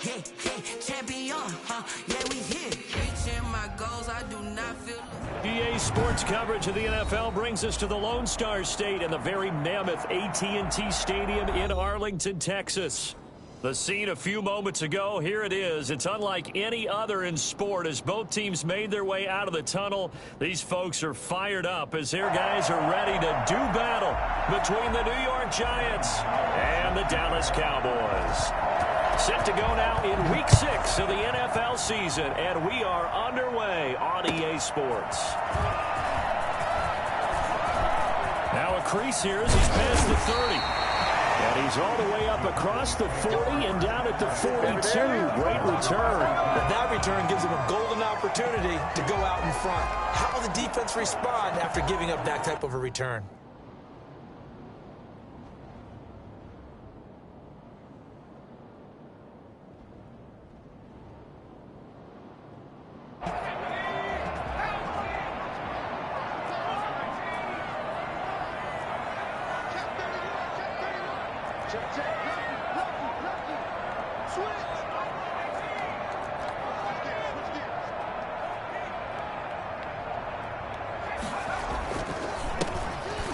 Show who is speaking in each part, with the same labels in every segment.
Speaker 1: Yeah, yeah, champion, huh? Yeah, we here. Reaching my goals, I do not feel.
Speaker 2: EA Sports coverage of the NFL brings us to the Lone Star State and the very mammoth AT&T Stadium in Arlington, Texas. The scene a few moments ago, here it is. It's unlike any other in sport as both teams made their way out of the tunnel. These folks are fired up as their guys are ready to do battle between the New York Giants and the Dallas Cowboys. Set to go now in Week 6 of the NFL season, and we are underway on EA Sports. Now a crease here as he's past the 30. And he's all the way up across the 40 and down at the 42. Great return.
Speaker 3: That return gives him a golden opportunity to go out in front. How will the defense respond after giving up that type of a return?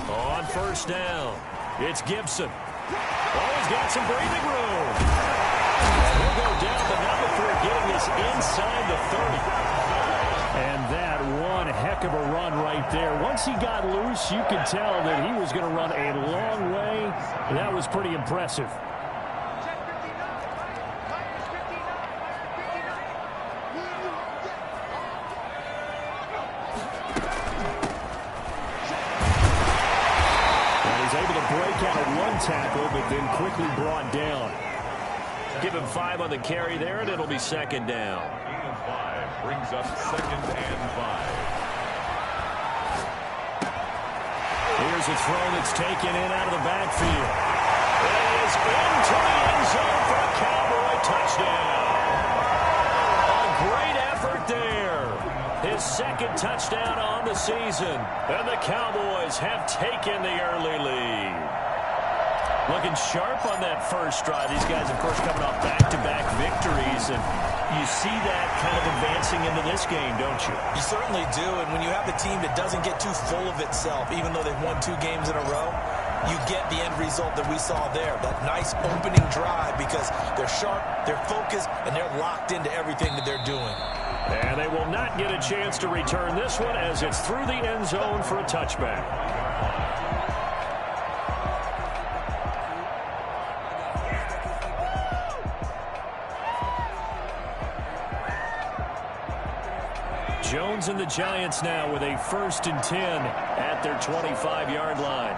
Speaker 2: On first down, it's Gibson. Oh, he's got some breathing room. He'll go down, but not before getting this inside the 30. And that one heck of a run right there. Once he got loose, you could tell that he was going to run a long way. That was pretty impressive. Tackle, but then quickly brought down. Give him 5 on the carry there, and it'll be second down.
Speaker 4: And 5 brings up 2nd and 5.
Speaker 2: Here's a throw that's taken in out of the backfield. It is into the end zone for a Cowboy touchdown. A great effort there. His 2nd touchdown on the season, and the Cowboys have taken the early lead. Looking sharp on that first drive. These guys, of course, coming off back-to-back victories, and you see that kind of advancing into this game, don't you?
Speaker 3: You certainly do, and when you have a team that doesn't get too full of itself, even though they've won 2 games in a row, you get the end result that we saw there, that nice opening drive, because they're sharp, they're focused, and they're locked into everything that they're doing.
Speaker 2: And they will not get a chance to return this one as it's through the end zone for a touchback. Jones and the Giants now with a 1st and 10 at their 25-yard line.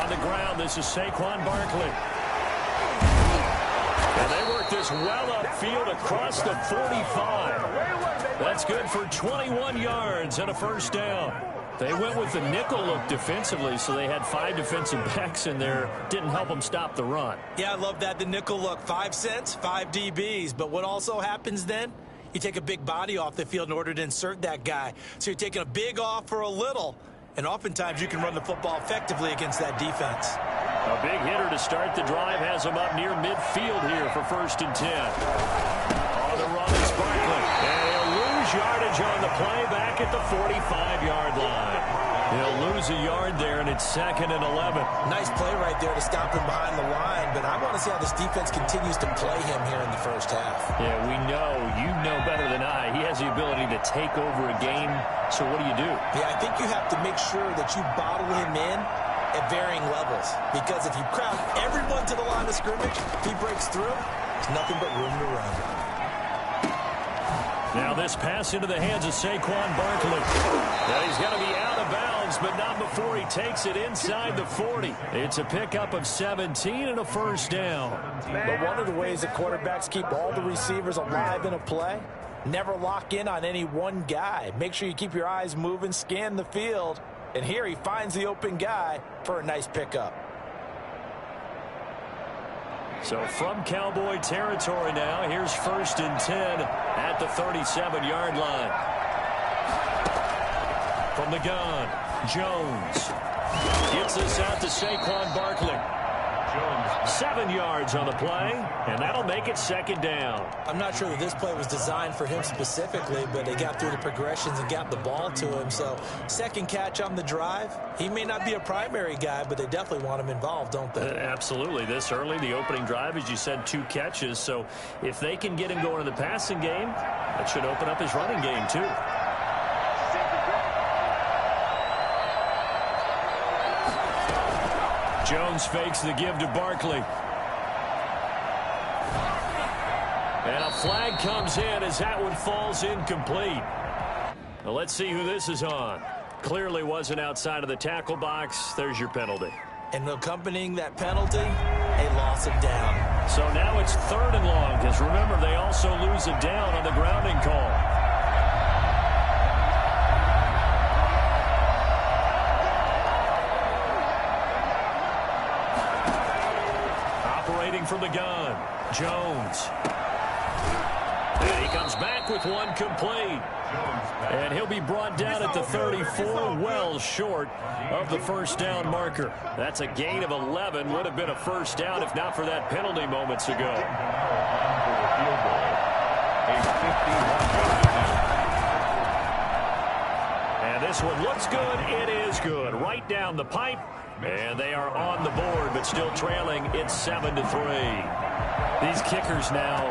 Speaker 2: On the ground, this is Saquon Barkley. And they work this well upfield across the 45. That's good for 21 yards and a 1st down. They went with the nickel look defensively, so they had 5 defensive backs in there. Didn't help them stop the run.
Speaker 3: Yeah, I love that, the nickel look. 5 cents, 5 DBs. But what also happens then? You take a big body off the field in order to insert that guy. So you're taking a big off for a little, and oftentimes you can run the football effectively against that defense.
Speaker 2: A big hitter to start the drive has him up near midfield here for 1st and 10. On the run is Barkley, and he'll lose yardage on the play back at the 45-yard line. He'll lose a yard there, and it's 2nd and 11.
Speaker 3: Nice play right there to stop him behind the line, but I want to see how this defense continues to play him here in the first half.
Speaker 2: Yeah, we know. You know better than I. He has the ability to take over a game, so what do you do?
Speaker 3: Yeah, I think you have to make sure that you bottle him in at varying levels, because if you crowd everyone to the line of scrimmage, if he breaks through, there's nothing but room to run.
Speaker 2: Now this pass into the hands of Saquon Barkley. Now he's got to be out of bounds, but not before he takes it inside the 40. It's a pickup of 17 and a 1st down.
Speaker 3: But one of the ways that quarterbacks keep all the receivers alive in a play, never lock in on any one guy. Make sure you keep your eyes moving, scan the field, and here he finds the open guy for a nice pickup.
Speaker 2: So from Cowboy territory now, here's 1st and 10 at the 37-yard line. From the gun, Jones gets this out to Saquon Barkley. 7 yards on the play, and that'll make it second down.
Speaker 3: I'm not sure that this play was designed for him specifically, but they got through the progressions and got the ball to him. So second catch on the drive. He may not be a primary guy, but they definitely want him involved, don't they?
Speaker 2: Absolutely. This early, the opening drive, as you said, 2 catches. So if they can get him going in the passing game, that should open up his running game too. Jones fakes the give to Barkley. And a flag comes in as that one falls incomplete. Well, let's see who this is on. Clearly wasn't outside of the tackle box. There's your penalty.
Speaker 3: And accompanying that penalty, a loss of down.
Speaker 2: So now it's 3rd and long, because remember, they also lose a down on the grounding call. Operating from the gun, Jones. And he comes back with one complete. And he'll be brought down at the 34, well short of the first down marker. That's a gain of 11. Would have been a first down if not for that penalty moments ago. And this one looks good. It is good. Right down the pipe. And they are on the board, but still trailing. It's 7-3. These kickers now,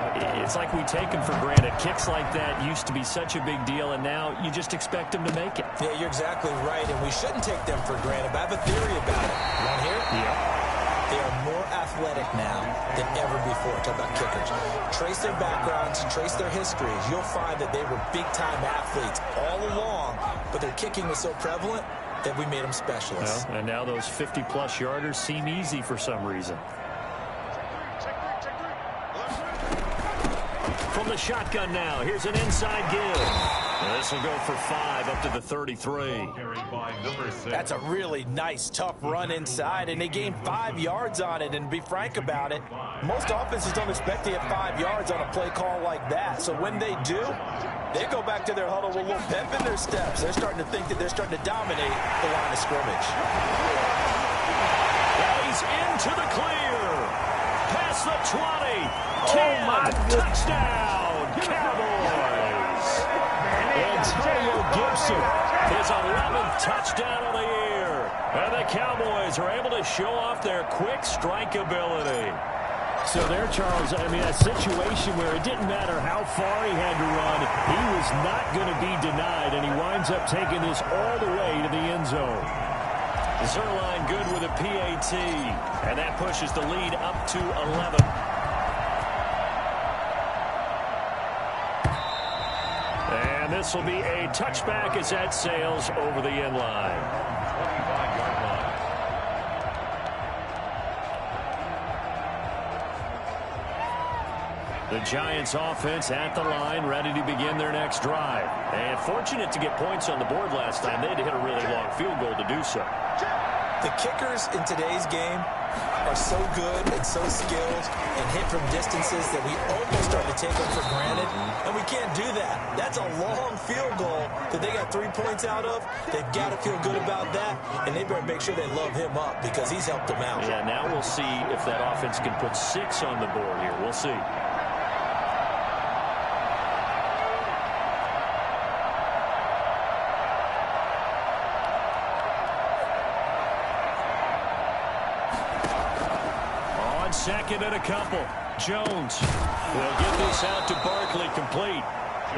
Speaker 2: it's like we take them for granted. Kicks like that used to be such a big deal, and now you just expect them to make it.
Speaker 3: Yeah, you're exactly right, and we shouldn't take them for granted. But I have a theory about it. You want to hear it?
Speaker 2: Yeah.
Speaker 3: They are more athletic now than ever before. Talk about kickers. Trace their backgrounds, trace their histories. You'll find that they were big-time athletes all along, but their kicking was so prevalent that we made them specialists.
Speaker 2: Well, and now those 50-plus yarders seem easy for some reason. From the shotgun now, here's an inside give. This will go for 5 up to the 33.
Speaker 3: That's a really nice, tough run inside, and they gained 5 yards on it. And to be frank about it, most offenses don't expect to get 5 yards on a play call like that. So when they do, they go back to their huddle with a little pep in their steps. They're starting to think that they're starting to dominate the line of scrimmage.
Speaker 2: Now he's into the clear. Past the 20. 10. Touchdown, Cowboys. Antonio Gibson, his 11th touchdown of the year. And the Cowboys are able to show off their quick strike ability. So there, Charles, I mean, a situation where it didn't matter how far he had to run, he was not going to be denied, and he winds up taking this all the way to the end zone. Zerline good with a PAT, and that pushes the lead up to 11. And this will be a touchback as that sails over the end line.
Speaker 4: 25-yard line.
Speaker 2: The Giants offense at the line, ready to begin their next drive. And fortunate to get points on the board last time. They had to hit a really long field goal to do so.
Speaker 3: The kickers in today's game are so good and so skilled and hit from distances that we almost start to take them for granted, and we can't do that. That's a long field goal that they got 3 points out of. They've got to feel good about that, and they better make sure they love him up because he's helped them out.
Speaker 2: Yeah, now we'll see if that offense can put 6 on the board here. We'll see. Second and a couple. Jones will get this out to Barkley complete.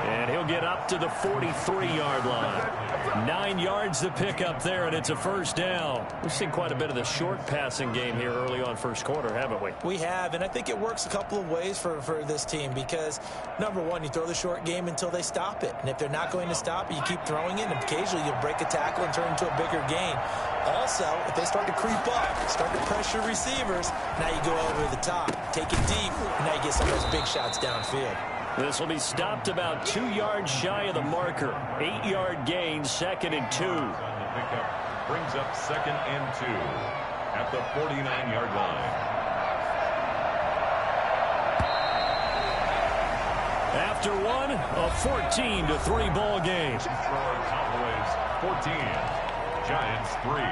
Speaker 2: And he'll get up to the 43-yard line. 9 yards to pick up there, and it's a first down. We've seen quite a bit of the short passing game here early on first quarter, haven't we?
Speaker 3: We have, and I think it works a couple of ways for this team because, number one, you throw the short game until they stop it. And if they're not going to stop it, you keep throwing it, and occasionally you'll break a tackle and turn into a bigger gain. Also, if they start to creep up, start to pressure receivers, now you go over the top, take it deep, and now you get some of those big shots downfield.
Speaker 2: This will be stopped about 2 yards shy of the marker. 8-yard gain, 2nd and 2.
Speaker 4: The pickup brings up 2nd and 2 at the 49-yard line.
Speaker 2: After one, a 14-3 ball game.
Speaker 4: Cowboys 14, Giants 3.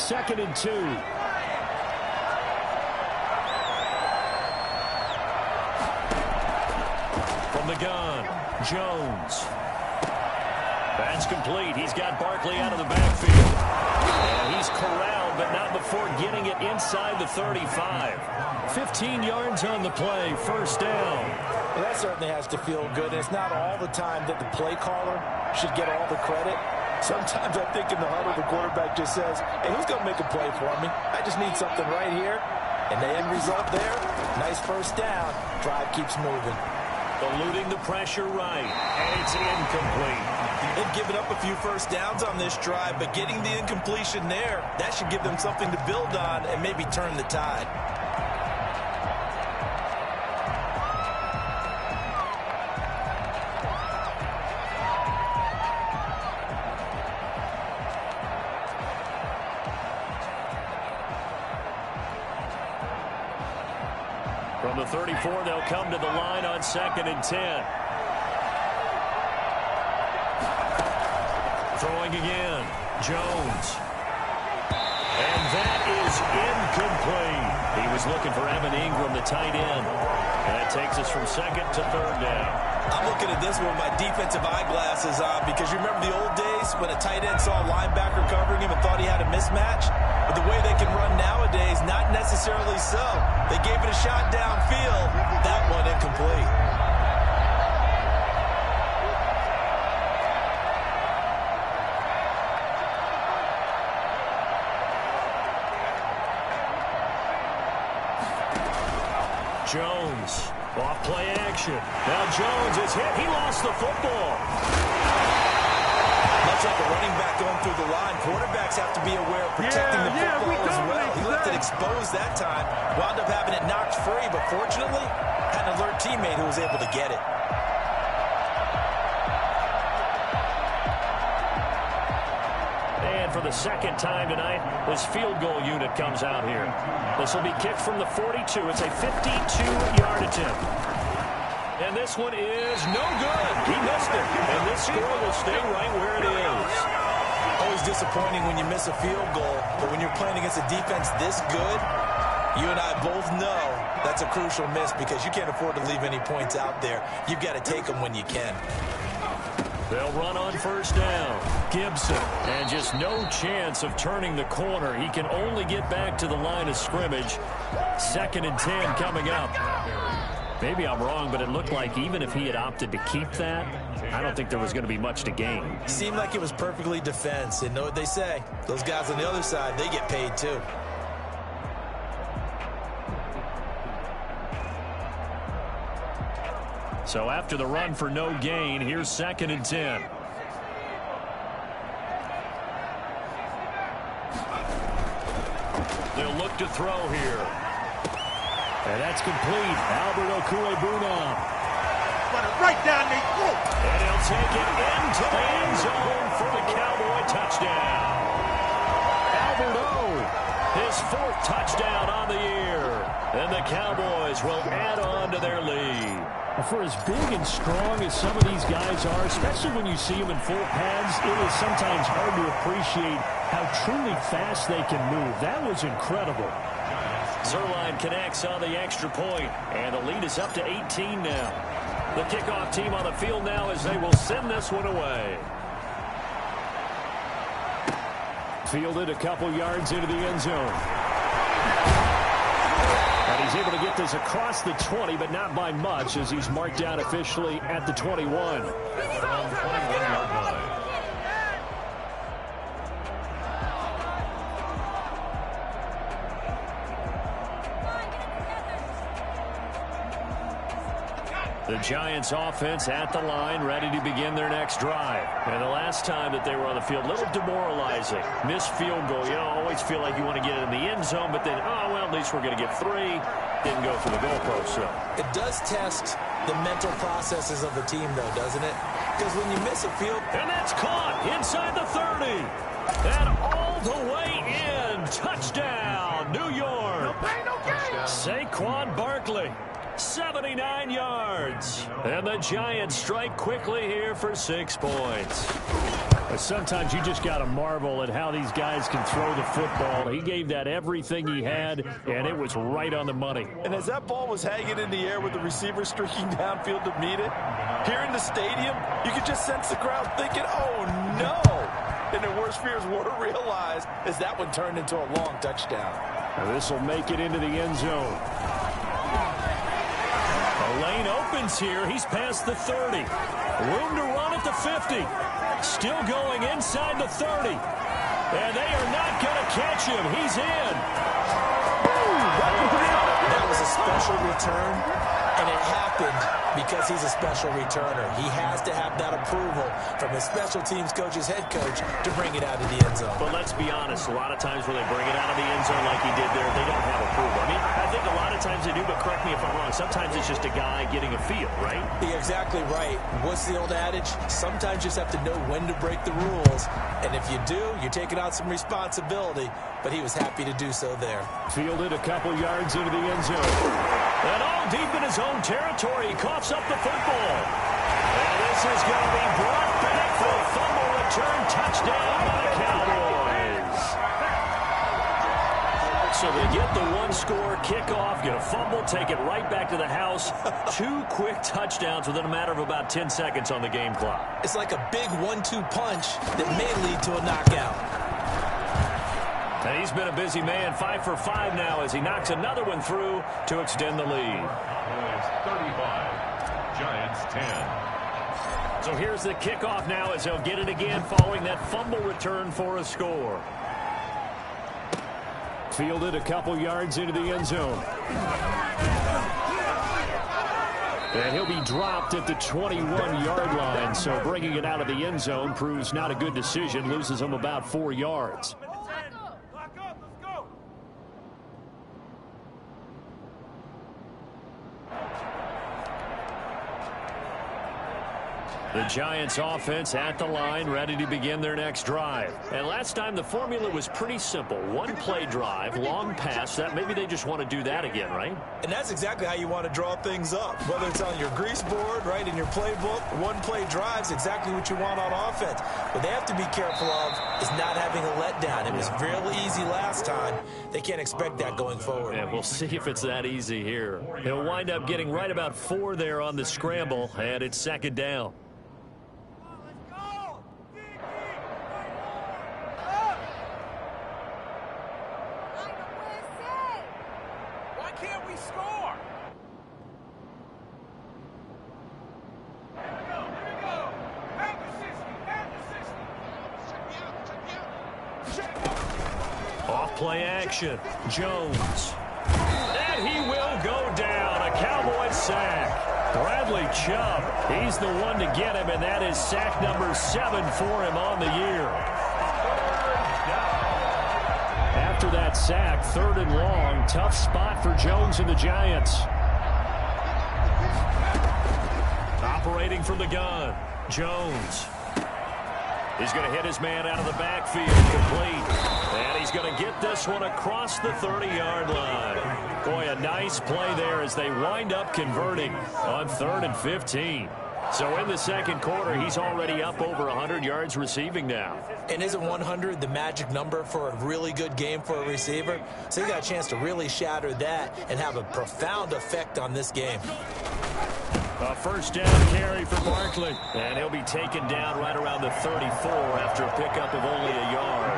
Speaker 2: 2nd and 2. From the gun, Jones. That's complete. He's got Barkley out of the backfield. And he's corralled, but not before getting it inside the 35. 15 yards on the play, first down.
Speaker 3: Well, that certainly has to feel good. And it's not all the time that the play caller should get all the credit. Sometimes I think in the huddle, the quarterback just says, hey, who's going to make a play for me? I just need something right here. And the end result there, nice first down. Drive keeps moving.
Speaker 2: Eluding the pressure right, and it's incomplete.
Speaker 3: They've given up a few first downs on this drive, but getting the incompletion there, that should give them something to build on and maybe turn the tide.
Speaker 2: From the 34, they'll come to the line on 2nd and 10. Throwing again, Jones. And that is incomplete. He was looking for Evan Ingram, the tight end. And that takes us from 2nd to 3rd down.
Speaker 3: I'm looking at this with my defensive eyeglasses on because you remember the old days when a tight end saw a linebacker covering him and thought he had a mismatch? But the way they can run nowadays, not necessarily so. They gave it a shot downfield. That one incomplete.
Speaker 2: Jones, off play action. Now Jones is hit. He lost the football.
Speaker 3: Much like a running back going through the line, quarterbacks have to be aware of protecting the football as well. He left it exposed that time, wound up having it knocked free, but fortunately, had an alert teammate who was able to get it.
Speaker 2: And for the second time tonight, this field goal unit comes out here. This will be kicked from the 42. It's a 52-yard attempt. And this one is no good. He missed it. And this score will stay right where it is.
Speaker 3: Always disappointing when you miss a field goal, but when you're playing against a defense this good, you and I both know that's a crucial miss because you can't afford to leave any points out there. You've got to take them when you can.
Speaker 2: They'll run on first down. Gibson. And just no chance of turning the corner. He can only get back to the line of scrimmage. 2nd and 10 coming up. Maybe I'm wrong, but it looked like even if he had opted to keep that, I don't think there was going to be much to gain.
Speaker 3: Seemed like it was perfectly defense. And know what they say? Those guys on the other side, they get paid too.
Speaker 2: So after the run for no gain, here's 2nd and 10. They'll look to throw here. And that's complete. Albert Okwuegbunam.
Speaker 5: Right down the throat.
Speaker 2: And he'll take it into the end zone for the Cowboy touchdown. Albert O, his 4th touchdown on the year. And the Cowboys will add on to their lead. For as big and strong as some of these guys are, especially when you see them in full pads, it is sometimes hard to appreciate how truly fast they can move. That was incredible. Zerline connects on the extra point, and the lead is up to 18 now. The kickoff team on the field now as they will send this one away. Fielded a couple yards into the end zone. And he's able to get this across the 20, but not by much, as he's marked down officially at the 21. The Giants offense at the line, ready to begin their next drive. And the last time that they were on the field, a little demoralizing. Missed field goal. You know, always feel like you want to get it in the end zone, but then, oh, well, at least we're going to get 3. Didn't go for the goalpost, so.
Speaker 3: It does test the mental processes of the team, though, doesn't it? Because when you miss a field...
Speaker 2: And that's caught inside the 30. And all the way in. Touchdown, New York.
Speaker 5: No pain, no gain.
Speaker 2: Saquon Barkley. 79 yards. And the Giants strike quickly here for 6 points. Sometimes you just got to marvel at how these guys can throw the football. He gave that everything he had, and it was right on the money.
Speaker 3: And as that ball was hanging in the air with the receiver streaking downfield to meet it, here in the stadium, you could just sense the crowd thinking, oh, no. And their worst fears were realized as that one turned into a long touchdown.
Speaker 2: This will make it into the end zone. The lane opens here. He's past the 30. Room to run at the 50. Still going inside the 30. And they are not going to catch him. He's in.
Speaker 3: That was a special return, and it happened because he's a special returner. He has to have that approval from his special teams coach's head coach to bring it out of the end zone.
Speaker 2: But let's be honest, a lot of times when they bring it out of the end zone like he did there, they don't have approval. I mean, I think a lot of times they do, but correct me if I'm wrong. Sometimes it's just a guy getting a feel, right?
Speaker 3: You're exactly right. What's the old adage? Sometimes you just have to know when to break the rules. And if you do, you're taking out some responsibility. But he was happy to do so there.
Speaker 2: Fielded a couple yards into the end zone. And all deep in his own territory, he coughs up the football. And this is going to be brought back for a fumble return touchdown by the Cowboys. So they get the one-score kickoff, get a fumble, take it right back to the house. 2 quick touchdowns within a matter of about 10 seconds on the game clock.
Speaker 3: It's like a big 1-2 punch that may lead to a knockout.
Speaker 2: And he's been a busy man, 5 for 5 now as he knocks another one through to extend the lead.
Speaker 4: 35, Giants 10.
Speaker 2: So here's the kickoff now as he'll get it again following that fumble return for a score. Fielded a couple yards into the end zone. And he'll be dropped at the 21-yard line, so bringing it out of the end zone proves not a good decision, loses him about 4 yards. The Giants offense at the line, ready to begin their next drive. And last time the formula was pretty simple. 1-play drive, long pass. That maybe they just want to do that again, right?
Speaker 3: And that's exactly how you want to draw things up. Whether it's on your grease board, right, in your playbook, 1-play drive's exactly what you want on offense. What they have to be careful of is not having a letdown. It was real easy last time. They can't expect that going forward.
Speaker 2: And we'll see if it's that easy here. He'll wind up getting right about 4 there on the scramble, and it's second down. Play action. Jones. And he will go down. A Cowboy sack. Bradley Chubb. He's the one to get him, and that is sack number 7 for him on the year. After that sack, 3rd and long. Tough spot for Jones and the Giants. Operating from the gun. Jones. He's going to hit his man out of the backfield, complete. And he's going to get this one across the 30-yard line. Boy, a nice play there as they wind up converting on 3rd and 15. So in the second quarter, he's already up over 100 yards receiving now.
Speaker 3: And isn't 100 the magic number for a really good game for a receiver? So he got a chance to really shatter that and have a profound effect on this game.
Speaker 2: A first down carry for Barkley. And he'll be taken down right around the 34 after a pickup of only a yard.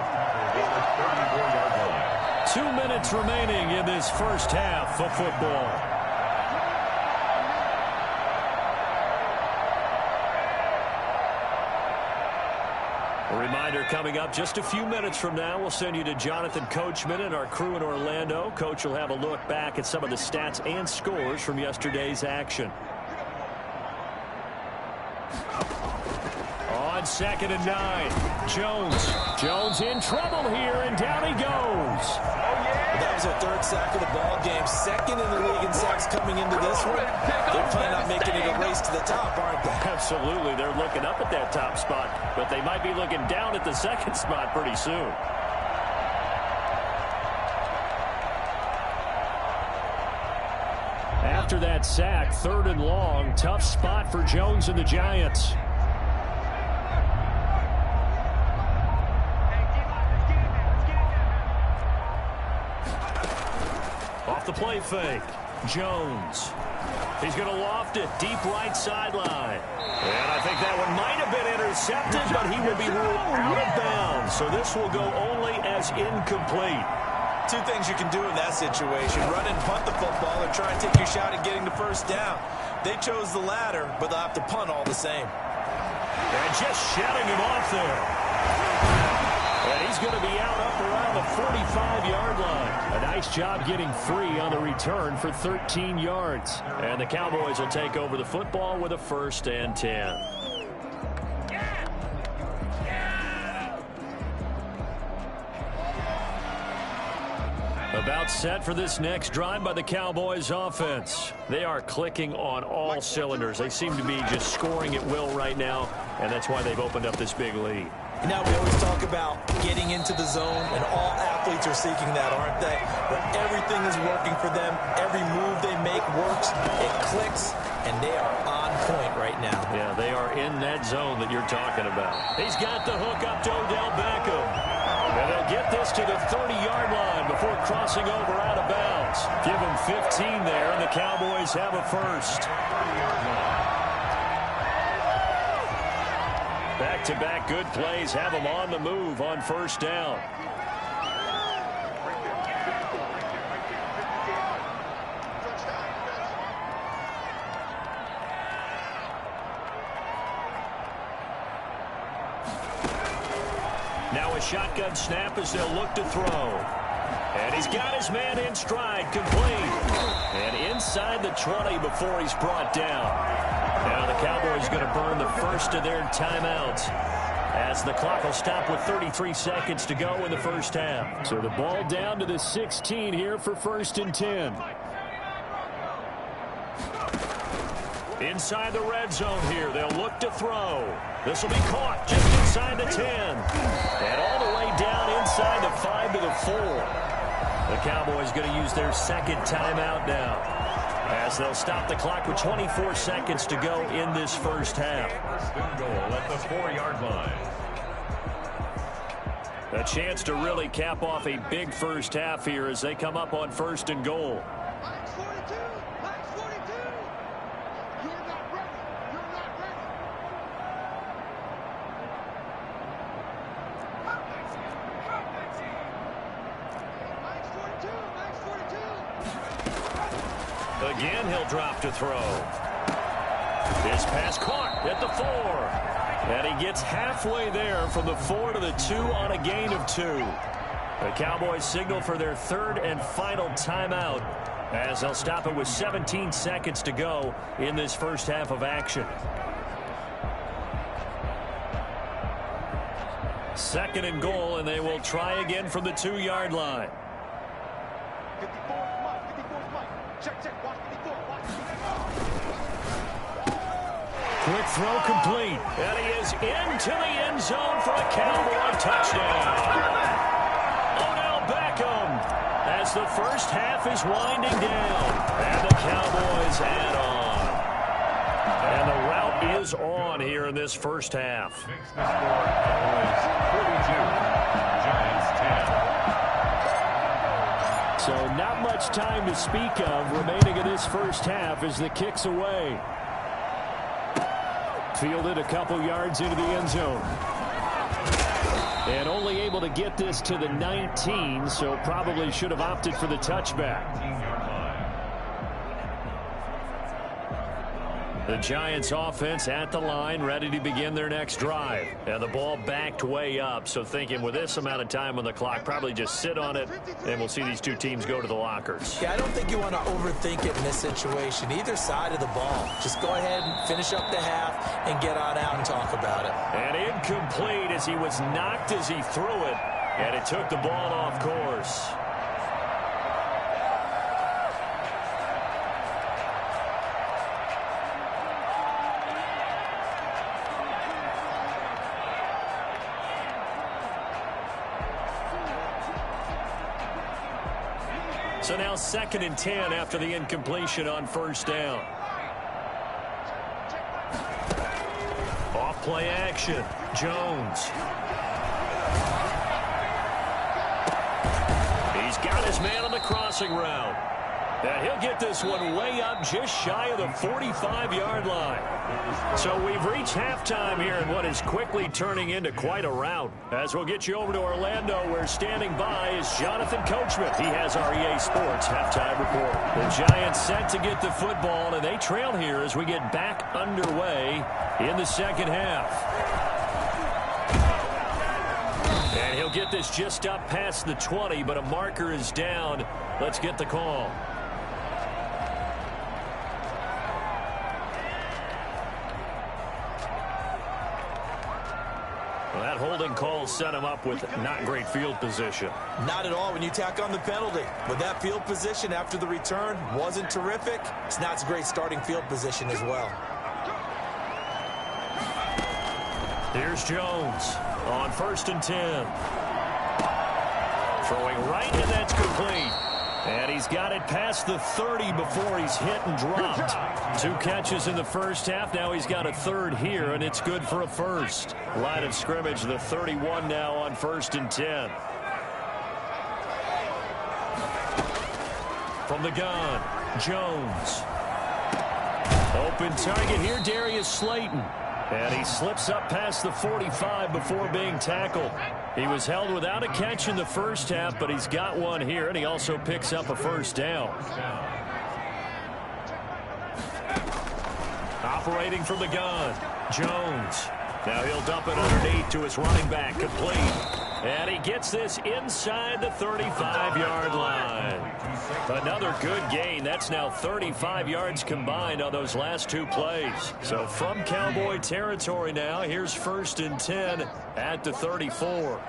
Speaker 2: 2 minutes remaining in this first half of football. A reminder coming up just a few minutes from now, we'll send you to Jonathan Coachman and our crew in Orlando. Coach will have a look back at some of the stats and scores from yesterday's action. On 2nd and 9, Jones in trouble here, and down he goes.
Speaker 3: That was their 3rd sack of the ball game. 2nd in the league in sacks coming into this one. They're planning on making it a race to the top, aren't they?
Speaker 2: Absolutely. They're looking up at that top spot, but they might be looking down at the 2nd spot pretty soon. after that sack, 3rd and long. Tough spot for Jones and the Giants. Off the play fake. Jones. He's going to loft it deep right sideline. And I think that one might have been intercepted, but he will be ruled out of bounds. So this will go only as incomplete.
Speaker 3: Two things you can do in that situation: run and punt the football, or try and take your shot at getting the first down. They chose the latter, but they'll have to punt all the same.
Speaker 2: And just shutting him off there. And he's going to be out up around the 45-yard line. A nice job getting free on the return for 13 yards. And the Cowboys will take over the football with a 1st and 10. About set for this next drive by the Cowboys offense. They are clicking on all cylinders. They seem to be just scoring at will right now, and that's why they've opened up this big lead.
Speaker 3: You know, we always talk about getting into the zone, and all athletes are seeking that, aren't they? But everything is working for them. Every move they make works. It clicks, and they are on point right now.
Speaker 2: Yeah, they are in that zone that you're talking about. He's got the hook up to Odell Beckham. And they'll get this to the 30-yard line before crossing over out of bounds. Give them 15 there, and the Cowboys have a 1st. Back-to-back good plays have them on the move on 1st down. Now a shotgun snap as they'll look to throw. And he's got his man in stride, complete. And inside the 20 before he's brought down. Now the Cowboys going to burn the 1st of their timeouts, as the clock will stop with 33 seconds to go in the 1st half. So the ball down to the 16 here for 1st and 10. Inside the red zone here, they'll look to throw. This will be caught just inside the 10. And all the way down inside the 5 to the 4. The Cowboys going to use their 2nd timeout now, as they'll stop the clock with 24 seconds to go in this 1st half.
Speaker 4: 1st and goal at the 4-yard line.
Speaker 2: A chance to really cap off a big 1st half here as they come up on 1st and goal.
Speaker 5: Max 42! Max 42! You're not ready! You're not ready! Max 42! Max 42!
Speaker 2: Again, he'll drop to throw. His pass caught at the 4. And he gets halfway there from the 4 to the 2 on a gain of 2. The Cowboys signal for their 3rd and final timeout, as they'll stop it with 17 seconds to go in this 1st half of action. 2nd and goal, and they will try again from the 2-yard line.
Speaker 5: 54, Mike. 54, Mike. Check. Watch 54. Watch 54.
Speaker 2: Quick throw complete. And he is into the end zone for a Cowboy touchdown. Odell Beckham, as the 1st half is winding down. And the Cowboys add on. And the route is on here in this 1st half.
Speaker 4: Makes the score Cowboys 42, Giants 10.
Speaker 2: So not much time to speak of remaining in this 1st half as the kick's away. Fielded a couple yards into the end zone. And only able to get this to the 19, so probably should have opted for the touchback.
Speaker 4: 19-yard line.
Speaker 2: The Giants offense at the line, ready to begin their next drive. And the ball backed way up, so thinking with this amount of time on the clock, probably just sit on it, and we'll see these two teams go to the lockers.
Speaker 3: Yeah, I don't think you want to overthink it in this situation. Either side of the ball. Just go ahead and finish up the half and get on out and talk about it.
Speaker 2: And incomplete as he was knocked as he threw it, and it took the ball off course. So now 2nd and 10 after the incompletion on first down. Off play action. Jones. He's got his man on the crossing route. And he'll get this one way up just shy of the 45-yard line. So we've reached halftime here in what is quickly turning into quite a rout. As we'll get you over to Orlando, where standing by is Jonathan Coachman. He has our EA Sports halftime report. The Giants set to get the football, and they trail here as we get back underway in the second half. And he'll get this just up past the 20, but a marker is down. Let's get the call. Well, that holding call set him up with not great field position.
Speaker 3: Not at all when you tack on the penalty. But that field position after the return wasn't terrific. It's not a great starting field position as well.
Speaker 2: Here's Jones on 1st and 10. Throwing right, and that's complete. And he's got it past the 30 before he's hit and dropped. 2 catches in the first half. Now he's got a 3rd here, and it's good for a first. Line of scrimmage, the 31 now on 1st and 10. From the gun, Jones. Open target here, Darius Slayton. And he slips up past the 45 before being tackled. He was held without a catch in the first half, but he's got one here, and he also picks up a first down. Operating from the gun, Jones. Now he'll dump it underneath to his running back, complete. And he gets this inside the 35-yard line. Another good gain. That's now 35 yards combined on those last 2 plays. So from Cowboy territory now, here's 1st and 10 at the 34.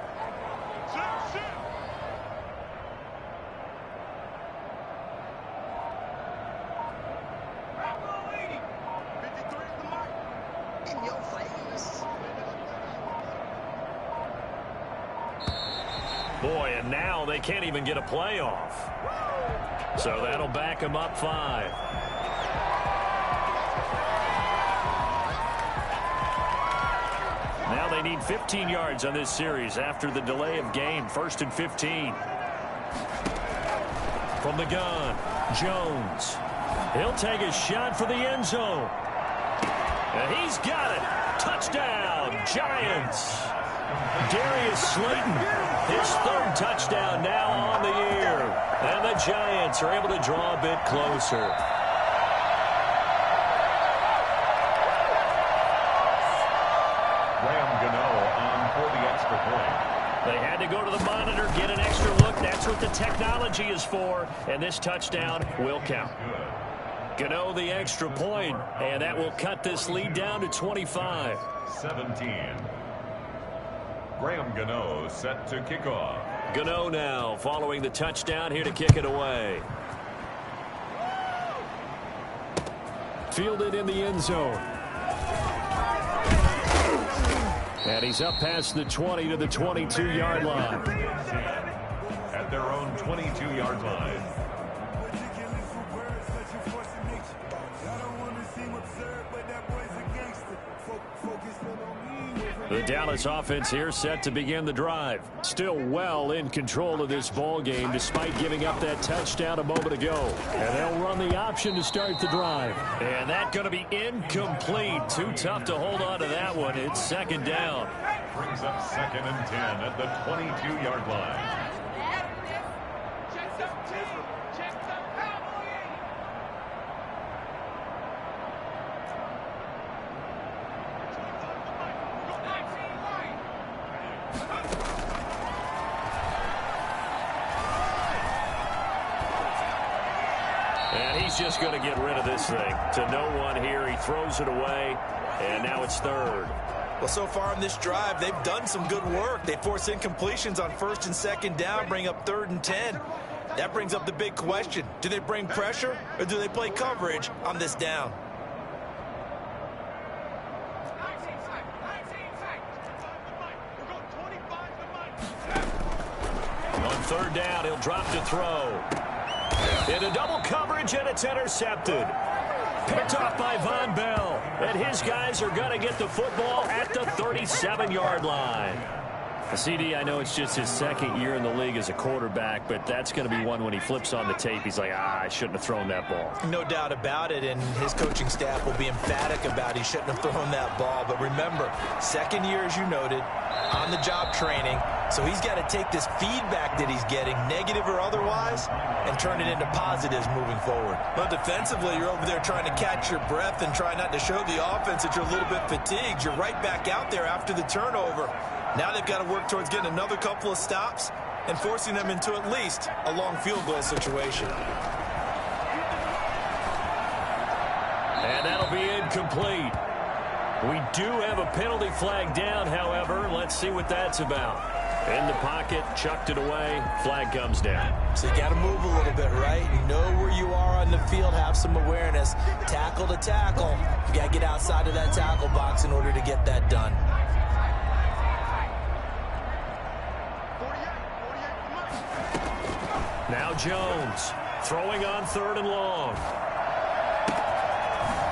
Speaker 2: Boy, and now they can't even get a playoff. So that'll back them up 5. Now they need 15 yards on this series after the delay of game. 1st and 15. From the gun, Jones. He'll take a shot for the end zone. And he's got it. Touchdown, Giants. Darius Slayton, his 3rd touchdown now on the year. And the Giants are able to draw a bit closer.
Speaker 4: Graham Gano on for the extra point.
Speaker 2: They had to go to the monitor, get an extra look. That's what the technology is for. And this touchdown will count. Gano the extra point, and that will cut this lead down to 25.
Speaker 4: 17. Graham Gano set to kick off.
Speaker 2: Gano now following the touchdown here to kick it away. Fielded in the end zone. And he's up past the 20 to the 22-yard line.
Speaker 4: At their own 22-yard line.
Speaker 2: The Dallas offense here set to begin the drive. Still well in control of this ball game despite giving up that touchdown a moment ago. And they'll run the option to start the drive. And that's going to be incomplete. Too tough to hold on to that one. It's 2nd down.
Speaker 4: Brings up 2nd and 10 at the 22-yard line.
Speaker 2: And he's just going to get rid of this thing. To no one here. He throws it away. And now it's 3rd.
Speaker 3: Well, so far in this drive, they've done some good work. They force incompletions on 1st and 2nd down, bring up 3rd and 10. That brings up the big question. Do they bring pressure or do they play coverage on this down?
Speaker 2: On 3rd down, he'll drop to throw. Into double coverage, and it's intercepted. Picked off by Von Bell. And his guys are going to get the football at the 37-yard line. CD, I know it's just his second year in the league as a quarterback, but that's going to be one when he flips on the tape. He's like, I shouldn't have thrown that ball.
Speaker 3: No doubt about it, and his coaching staff will be emphatic about he shouldn't have thrown that ball. But remember, second year, as you noted, on-the-job training, so he's got to take this feedback that he's getting, negative or otherwise, and turn it into positives moving forward. But defensively, you're over there trying to catch your breath and try not to show the offense that you're a little bit fatigued. You're right back out there after the turnover. Now they've got to work towards getting another couple of stops and forcing them into at least a long field goal situation.
Speaker 2: And that'll be incomplete. We do have a penalty flag down, however. Let's see what that's about. In the pocket, chucked it away, flag comes down.
Speaker 3: So you got to move a little bit, right? You know where you are on the field, have some awareness. Tackle to tackle. You got to get outside of that tackle box in order to get that done.
Speaker 2: Now Jones, throwing on 3rd and long.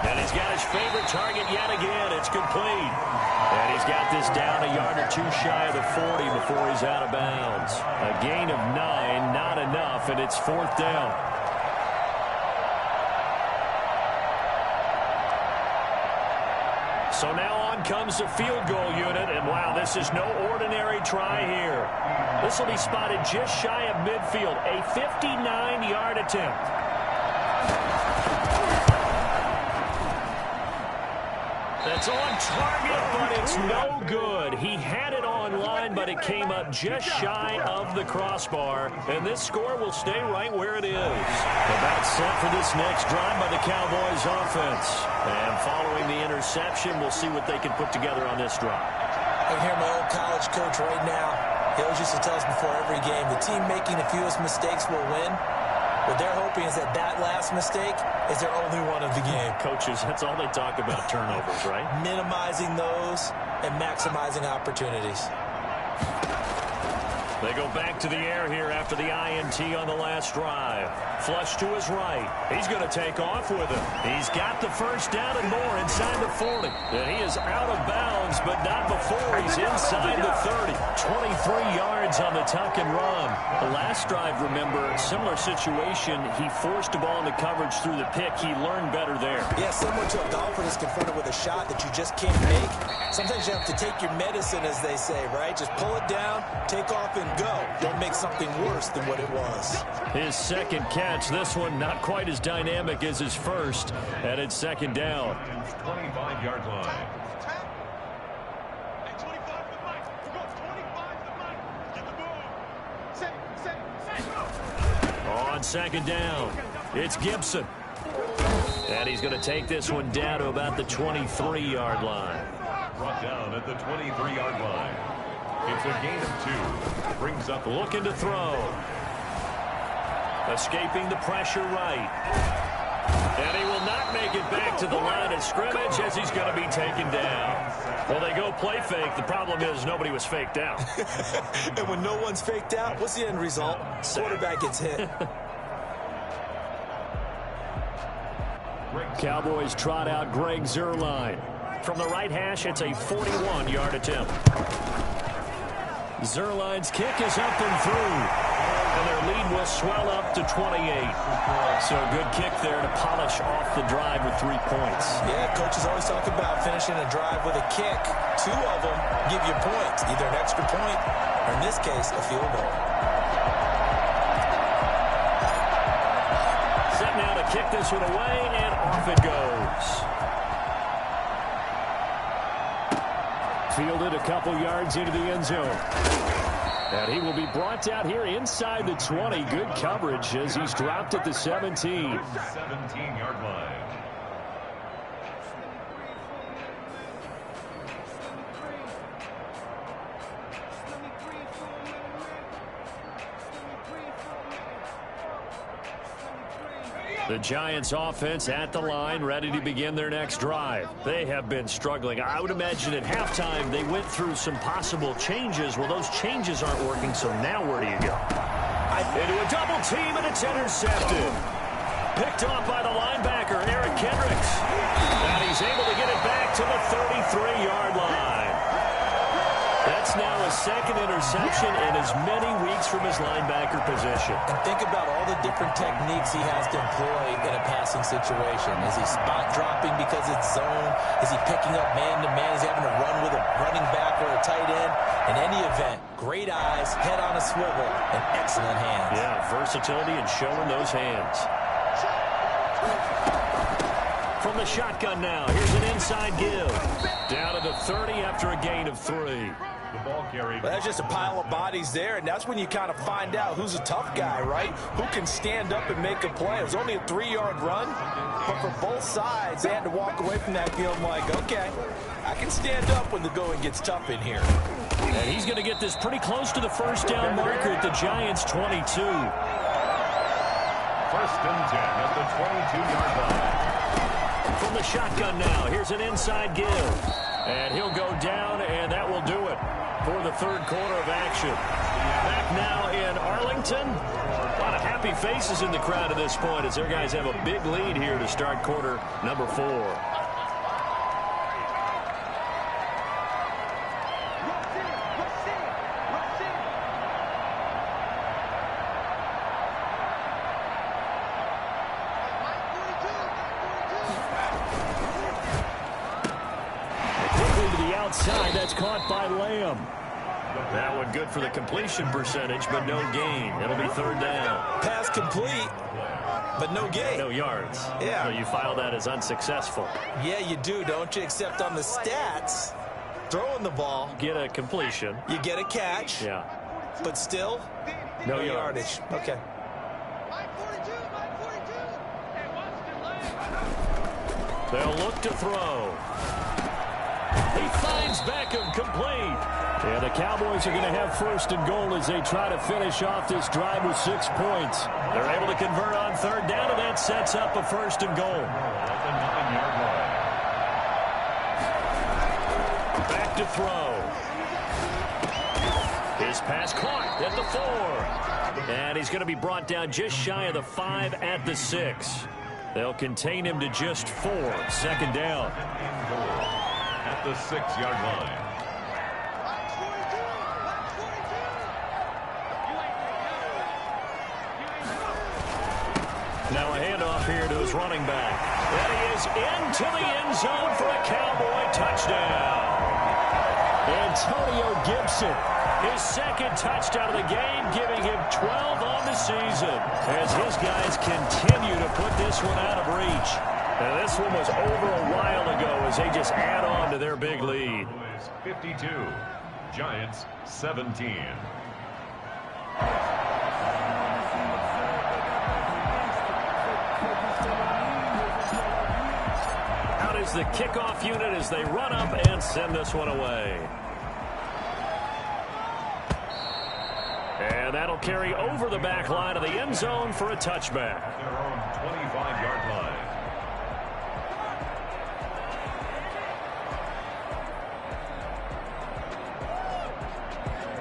Speaker 2: And he's got his favorite target yet again. It's complete. And he's got this down a yard or two shy of the 40 before he's out of bounds. A gain of 9, not enough, and it's 4th down. So now on comes the field goal unit, and wow, this is no ordinary try here. This will be spotted just shy of midfield, a 59-yard attempt. That's on target, but it's no good. He had it on line, but it came up just shy of the crossbar, and this score will stay right where it is. About set for this next drive by the Cowboys offense. And following the interception, we'll see what they can put together on this drive.
Speaker 3: I can hear my old college coach right now. He always used to tell us before every game, the team making the fewest mistakes will win. What they're hoping is that that last mistake is their only one of the game.
Speaker 2: Coaches, that's all they talk about, turnovers, right?
Speaker 3: Minimizing those and maximizing opportunities.
Speaker 2: They go back to the air here after the INT on the last drive. Flush to his right. He's going to take off with it. He's got the first down and more inside the 40. And he is out of bounds, but not before he's inside the 30. 23 yards on the tuck and run. The last drive, remember, similar situation. He forced the ball into coverage through the pick. He learned better there.
Speaker 3: Yeah, similar to a golfer that's confronted with a shot that you just can't make. Sometimes you have to take your medicine, as they say, right? Just pull it down, take off, and go. Don't make something worse than what it was.
Speaker 2: His second catch, this one not quite as dynamic as his first, and it's 2nd down.
Speaker 4: 25-yard line.
Speaker 2: On 2nd down, it's Gibson. And he's going to take this one down to about the 23-yard line.
Speaker 4: Brought down at the 23-yard line. It's a gain of 2. Brings up
Speaker 2: looking to throw. Escaping the pressure right. And he will not make it back to the line of scrimmage as he's going to be taken down. Well, they go play fake. The problem is nobody was faked out.
Speaker 3: And when no one's faked out, what's the end result? Quarterback gets hit.
Speaker 2: Cowboys trot out Greg Zuerlein. From the right hash, it's a 41-yard attempt. Zuerlein's kick is up and through. And their lead will swell up to 28. So a good kick there to polish off the drive with 3 points.
Speaker 3: Yeah, coaches always talk about finishing a drive with a kick. 2 of them give you points, either an extra point or, in this case, a field goal.
Speaker 2: Set now to kick this one away, and off it goes. Fielded a couple yards into the end zone. And he will be brought out here inside the 20. Good coverage as he's dropped at the 17.
Speaker 4: 17-yard line.
Speaker 2: The Giants offense at the line, ready to begin their next drive. They have been struggling. I would imagine at halftime they went through some possible changes. Well, those changes aren't working, so now where do you go? Into a double team, and it's intercepted. Picked off by the linebacker, Eric Kendricks. And he's able to get it back to the 33-yard line. That's now his second interception in as many weeks from his linebacker position.
Speaker 3: And think about all the different techniques he has to employ in a passing situation. Is he spot dropping because it's zone? Is he picking up man-to-man? Is he having to run with a running back or a tight end? In any event, great eyes, head on a swivel, and excellent hands.
Speaker 2: Yeah, versatility and showing those hands. From the shotgun now, here's an inside give. Down to the 30 after a gain of 3.
Speaker 4: The ball carried.
Speaker 3: Well, that's just a pile of bodies there, and that's when you kind of find out who's a tough guy, right? Who can stand up and make a play. It was only a 3-yard run, but for both sides, they had to walk away from that feeling like, okay, I can stand up when the going gets tough in here.
Speaker 2: And he's going to get this pretty close to the first down marker at the Giants' 22.
Speaker 4: First and 10 at the 22-yard line.
Speaker 2: From the shotgun now, here's an inside give. And he'll go down, and that will do it for the third quarter of action. Back now in Arlington. A lot of happy faces in the crowd at this point as their guys have a big lead here to start quarter number 4. Outside, that's caught by Lamb. That one good for the completion percentage, but no gain. It'll be third down.
Speaker 3: Pass complete, but no gain.
Speaker 2: No yards.
Speaker 3: Yeah.
Speaker 2: So you file that as unsuccessful.
Speaker 3: Yeah, you do, don't you? Except on the stats, throwing the ball.
Speaker 2: Get a completion.
Speaker 3: You get a catch.
Speaker 2: Yeah.
Speaker 3: But still,
Speaker 2: no yardage.
Speaker 3: Okay.
Speaker 2: They'll look to throw. He finds Beckham complete. And the Cowboys are going to have first and goal as they try to finish off this drive with 6 points. They're able to convert on third down, and that sets up a first and goal. Back to throw. His pass caught at the 4. And he's going to be brought down just shy of the 5 at the 6. They'll contain him to just 4. Second down.
Speaker 4: At the 6-yard line.
Speaker 2: Now a handoff here to his running back. And he is into the end zone for a Cowboy touchdown. Antonio Gibson, his second touchdown of the game, giving him 12 on the season as his guys continue to put this one out of reach. And this one was over a while ago as they just add on to their big lead.
Speaker 4: 52, Giants 17.
Speaker 2: Out is the kickoff unit as they run up and send this one away. And that'll carry over the back line of the end zone for a touchback.
Speaker 4: Their own 25-yard line.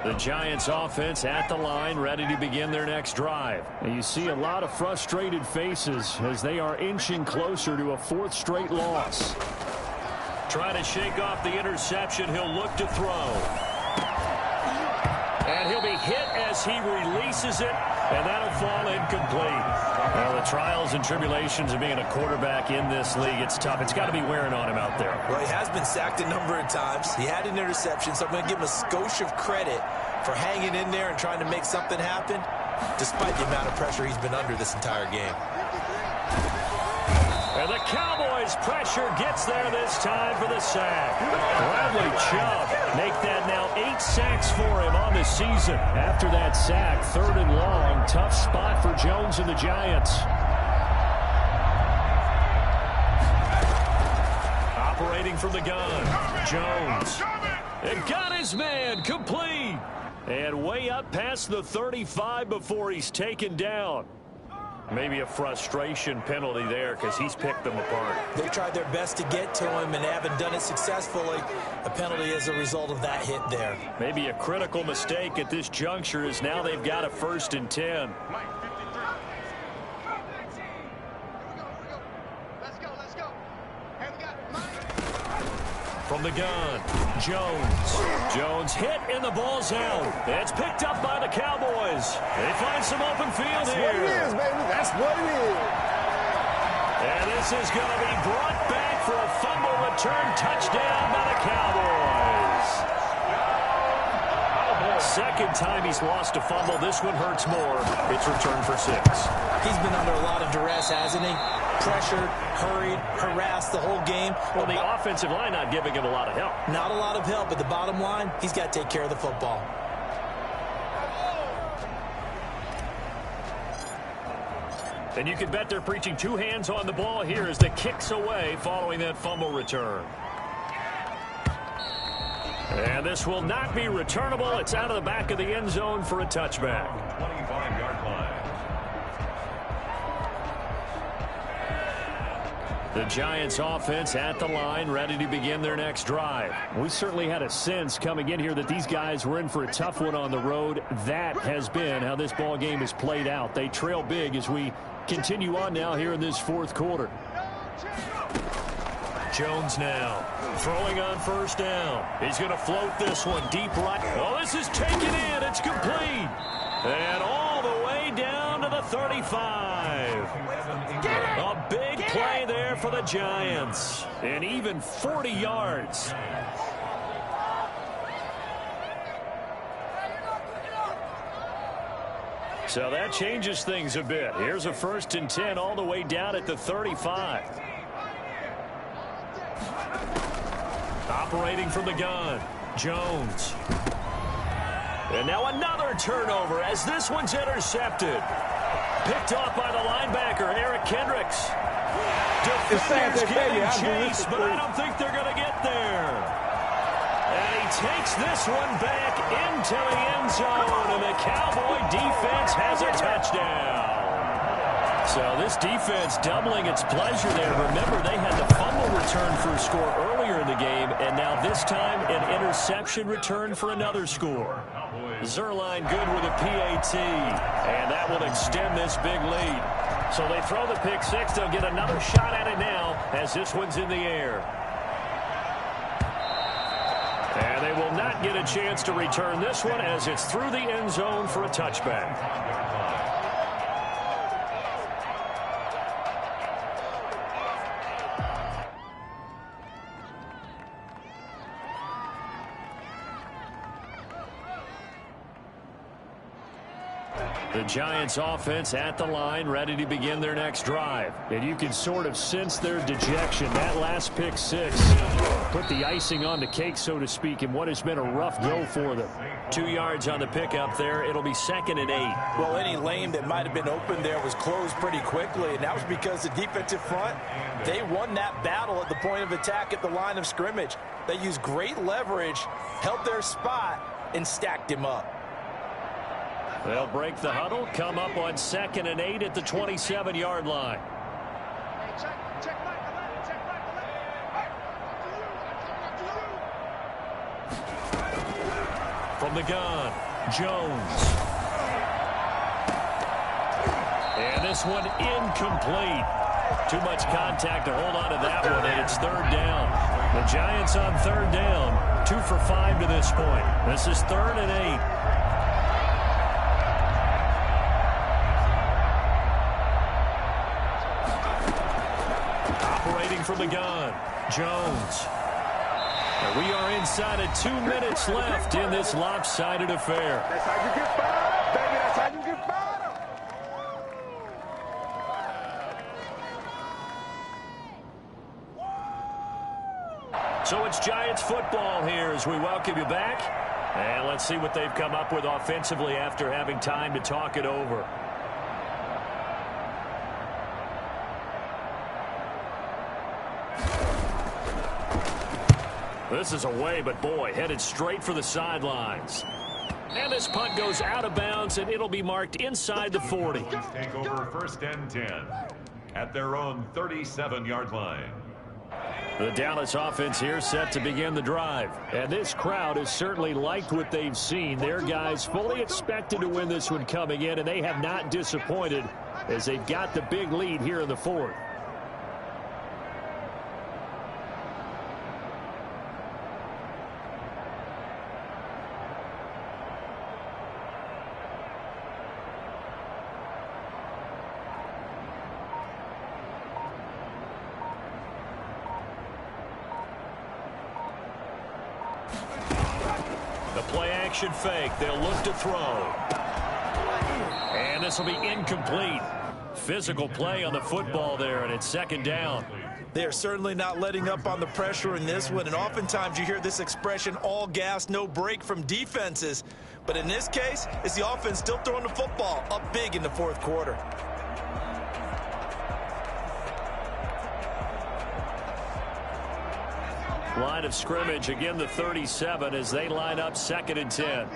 Speaker 2: The Giants offense at the line, ready to begin their next drive. And you see a lot of frustrated faces as they are inching closer to a 4th straight loss. Trying to shake off the interception, he'll look to throw. And he'll be hit as he releases it, and that'll fall incomplete. Well, the trials and tribulations of being a quarterback in this league, it's tough. It's got to be wearing on him out there.
Speaker 3: Well, he has been sacked a number of times. He had an interception, so I'm going to give him a skosh of credit for hanging in there and trying to make something happen, despite the amount of pressure he's been under this entire game.
Speaker 2: And the Cowboys' pressure gets there this time for the sack. Bradley Chubb make that now 8 sacks for him on the season. After that sack, 3rd and long, tough spot for Jones and the Giants. Operating from the gun, Jones. And got his man complete. And way up past the 35 before he's taken down. Maybe a frustration penalty there because he's picked them apart.
Speaker 3: They tried their best to get to him and haven't done it successfully. A penalty as a result of that hit there.
Speaker 2: Maybe a critical mistake at this juncture is now they've got a 1st and 10. From the gun, Jones. Jones hit and the ball's out. It's picked up by the Cowboys. They find some open field here.
Speaker 6: That's what it is, baby. That's what it is.
Speaker 2: And this is going to be brought back for a fumble return touchdown by the Cowboys. Second time he's lost a fumble. This one hurts more. It's returned for 6.
Speaker 3: He's been under a lot of duress, hasn't he? Pressured, hurried, harassed the whole game.
Speaker 2: Well, the offensive line not giving him a lot of help.
Speaker 3: Not a lot of help, but the bottom line, he's got to take care of the football.
Speaker 2: And you can bet they're preaching 2 hands on the ball here as the kick's away following that fumble return. And this will not be returnable. It's out of the back of the end zone for a touchback.
Speaker 4: 25-yard line.
Speaker 2: The Giants offense at the line, ready to begin their next drive. We certainly had a sense coming in here that these guys were in for a tough one on the road. That has been how this ball game has played out. They trail big as we continue on now here in this fourth quarter. Jones now throwing on first down. He's going to float this one deep right. Oh, this is taken in. It's complete. And all the way down to the 35. A big play there for the Giants. And even 40 yards. So that changes things a bit. Here's a 1st and 10 all the way down at the 35. Operating from the gun, Jones. And now another turnover as this one's intercepted. Picked off by the linebacker, Eric Kendricks. Defenders giving chase, but I don't think they're going to get there. And he takes this one back into the end zone, and the Cowboy defense has a touchdown. So this defense doubling its pleasure there. Remember, they had the fumble return for a score earlier in the game, and now this time an interception return for another score. Zerline good with a PAT, and that will extend this big lead. So they throw the pick 6. They'll get another shot at it now as this one's in the air. And they will not get a chance to return this one as it's through the end zone for a touchback. The Giants offense at the line, ready to begin their next drive. And you can sort of sense their dejection. That last pick 6 put the icing on the cake, so to speak, in what has been a rough go for them. 2 yards on the pickup there. It'll be 2nd and 8.
Speaker 3: Well, any lane that might have been open there was closed pretty quickly, and that was because the defensive front, they won that battle at the point of attack at the line of scrimmage. They used great leverage, held their spot, and stacked him up.
Speaker 2: They'll break the huddle, come up on 2nd and 8 at the 27-yard line. From the gun, Jones. And this one incomplete. Too much contact to hold on to that one, and it's 3rd down. The Giants on 3rd down, 2 for 5 to this point. This is 3rd and 8. From the gun, Jones. And we are inside of 2 minutes left in this lopsided affair.
Speaker 6: That's how you get fired, baby. That's how you get fired.
Speaker 2: So it's Giants football here as we welcome you back. And let's see what they've come up with offensively after having time to talk it over. This is away, but boy, headed straight for the sidelines. And this punt goes out of bounds, and it'll be marked inside the 40.
Speaker 4: Take over 1st and 10 at their own 37-yard line.
Speaker 2: The Dallas offense here set to begin the drive. And this crowd has certainly liked what they've seen. Their guys fully expected to win this one coming in, and they have not disappointed as they've got the big lead here in the 4th. The play action fake. They'll look to throw. And this will be incomplete. Physical play on the football there, and it's second down.
Speaker 3: They are certainly not letting up on the pressure in this one, and oftentimes you hear this expression, all gas, no break from defenses. But in this case, it's the offense still throwing the football up big in the fourth quarter.
Speaker 2: Line of scrimmage, again the 37 as they line up 2nd and 10.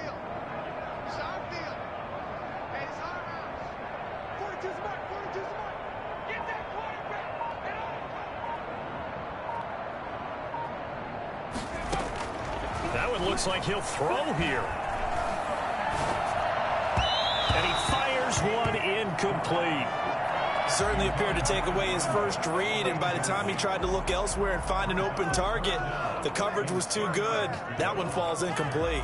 Speaker 2: That one looks like he'll throw here. And he fires one incomplete.
Speaker 3: Certainly appeared to take away his first read, and by the time he tried to look elsewhere and find an open target, the coverage was too good. That one falls incomplete.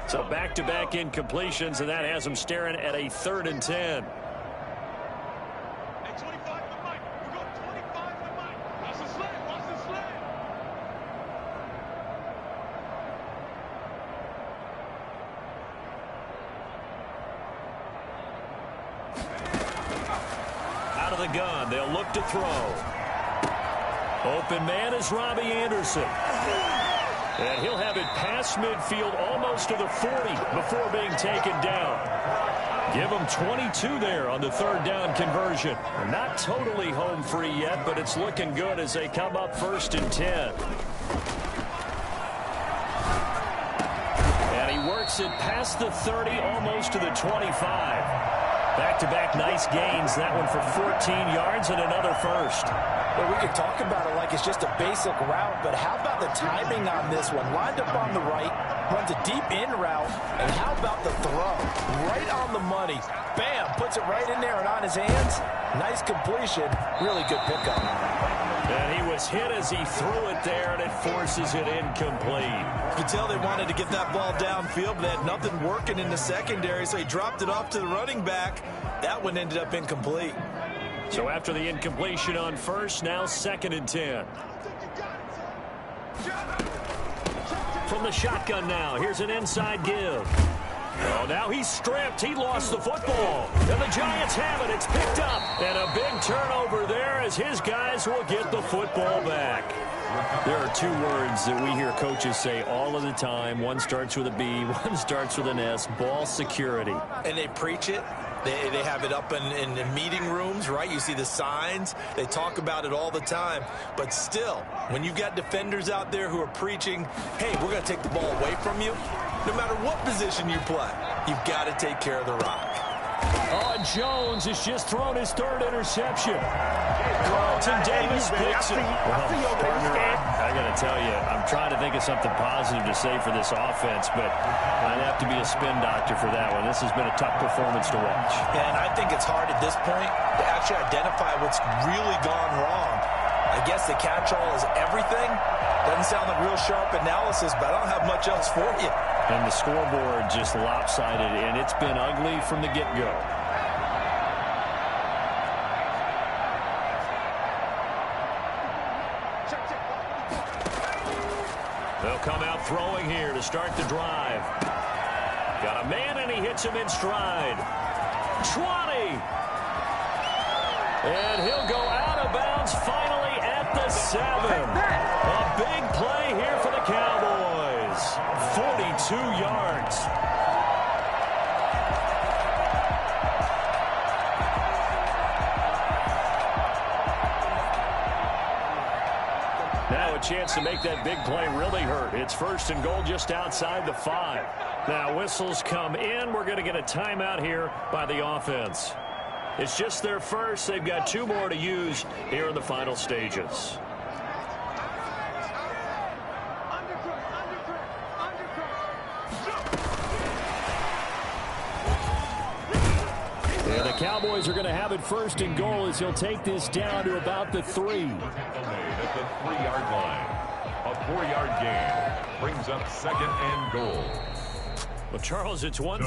Speaker 2: So back-to-back incompletions, and that has him staring at a 3rd and 10. Out of the gun, they'll look to throw. Open man is Robbie Anderson. And he'll have it past midfield almost to the 40 before being taken down. Give him 22 there on the 3rd down conversion. Not totally home free yet, but it's looking good as they come up 1st and 10. And he works it past the 30, almost to the 25. Back-to-back nice gains. That one for 14 yards and another first.
Speaker 3: Well, we could talk about it like it's just a basic route, but how about the timing on this one? Lined up on the right, runs a deep in route, and how about the throw? Right on the money. Bam, puts it right in there and on his hands. Nice completion. Really good pickup.
Speaker 2: And he was hit as he threw it there, and it forces it incomplete.
Speaker 3: You can tell they wanted to get that ball downfield, but they had nothing working in the secondary, so he dropped it off to the running back. That one ended up incomplete.
Speaker 2: So after the incompletion on first, now 2nd and 10. From the shotgun now, here's an inside give. Oh, now he's stripped. He lost the football. And the Giants have it. It's picked up. And a big turnover there as his guys will get the football back. There are two words that we hear coaches say all of the time. One starts with a B, one starts with an S, ball security.
Speaker 3: And they preach it. They have it up in the meeting rooms, right? You see the signs. They talk about it all the time. But still, when you've got defenders out there who are preaching, hey, we're going to take the ball away from you, no matter what position you play, you've got to take care of the rock.
Speaker 2: Oh, Jones has just thrown his 3rd interception. Carlton Davis picks it. Well, partner, I got to tell you, I'm trying to think of something positive to say for this offense, but I'd have to be a spin doctor for that one. This has been a tough performance to watch.
Speaker 3: And I think it's hard at this point to actually identify what's really gone wrong. I guess the catch-all is everything. Doesn't sound like real sharp analysis, but I don't have much else for you.
Speaker 2: And the scoreboard just lopsided, and it's been ugly from the get-go. They'll come out throwing here to start the drive. Got a man, and he hits him in stride. 20. And he'll go out of bounds finally at the 7. A big play here for the Cowboys. 42 yards. Now a chance to make that big play really hurt. It's 1st and goal just outside the 5. Now whistles come in. We're going to get a timeout here by the offense. It's just their first. They've got 2 more to use here in the final stages. And the Cowboys are going to have it 1st and goal as he'll take this down to about the 3.
Speaker 4: At the 3-yard line. A 4-yard gain brings up 2nd and goal.
Speaker 2: Well, Charles, it's one